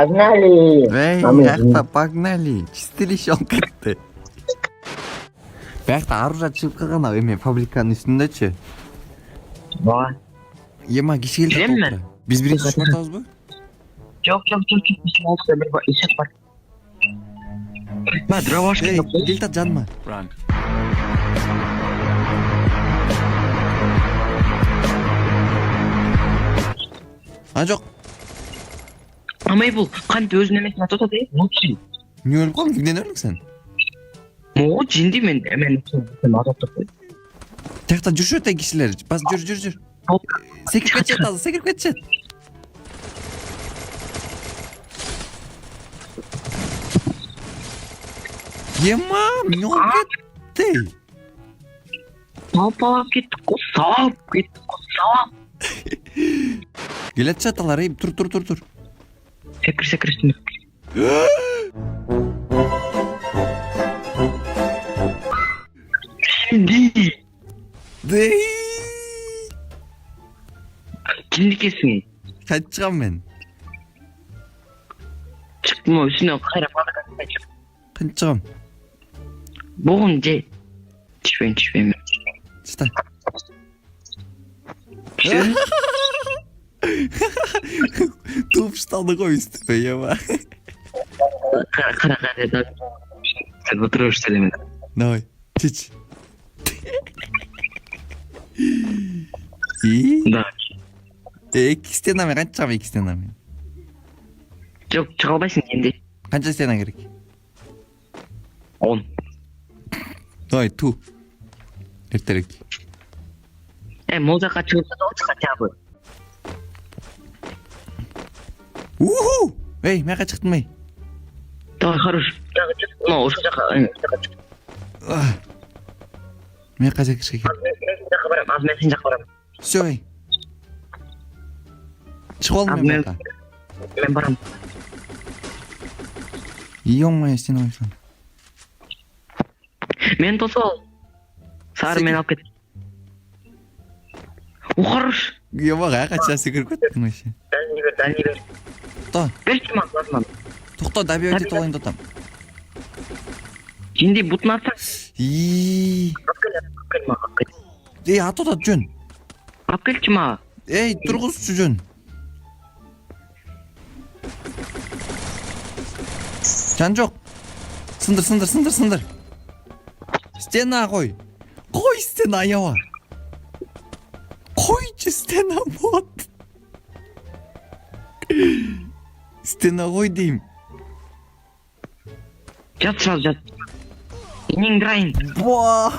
Погнали! Эй, погнали. Чистили шоңқытты. Бақта аружат шығып қалған ау еме фабриканың үстіндечі. Ба. Ема кешелді Білем мен. толтыра. Біз бірінші шортауыз ба? Жоқ. Ішіп бір ешек бар. Ба, дровашка Ей, жоқ. келтат жаныма. А жоқ. Амай бұл қант өзінің емесін атып отады, лучший. Не өліп қалдың? Кімден өлдің сен? О, жинди мен атып тұрды. Таяқта жүрші өте кешілер. Бас жүр. Секіріп кетшет азы, секіріп кетшет. Ема, не олып кетті? Салып кеттік қой. Келет жаталар, ей, тұр. Секір үстіне. Жинди. Дей! Жинди кесің. Қайт шығам мен. Шықтым ой, үстіне қайрап қалды. Қайт шығам. Бұғын же. Түшпейм. Шыта. Туып ұсталды ғой үстіме, ема. Қара. Сен отырып үштелемен. Давай, чич. И? Да. Екі стенамен, қанша шығам екі стенамен? Жоқ, шыға албайсың енді. Қанша стена керек? 10. Давай, ту. Ертерек. Мол жаққа шығып жатыр хотя бы. Уху! Ей, мияқа шықтың май? Давай, хорош. Жағы жүр. Осы жаққа. Мияқа секіршке кел. Аз мен сен жаққа барам. Все, ей. Шығып алдым мен мияқа. Мен барам. Ё-моё, стена ойсан. Мен тосып ал. Сары мен алып кет. О, хорош. Ема, қайқа секіріп кеттің вообще. Дальний бер. Тоқта, Берші ма, лазман. тоқта, дәбе өте толайын дотам. Жинди бұтын атсаң. Ииii. Алып кел. Ей, атот жөн. Алып келші ма. Ей, тұрғызшы жөн. Жан жоқ. Сындыр. Стена қой. Қой стена аява. Қойчы стена бот. Стена қой дейм. Жат. Инең дырайын. Ба.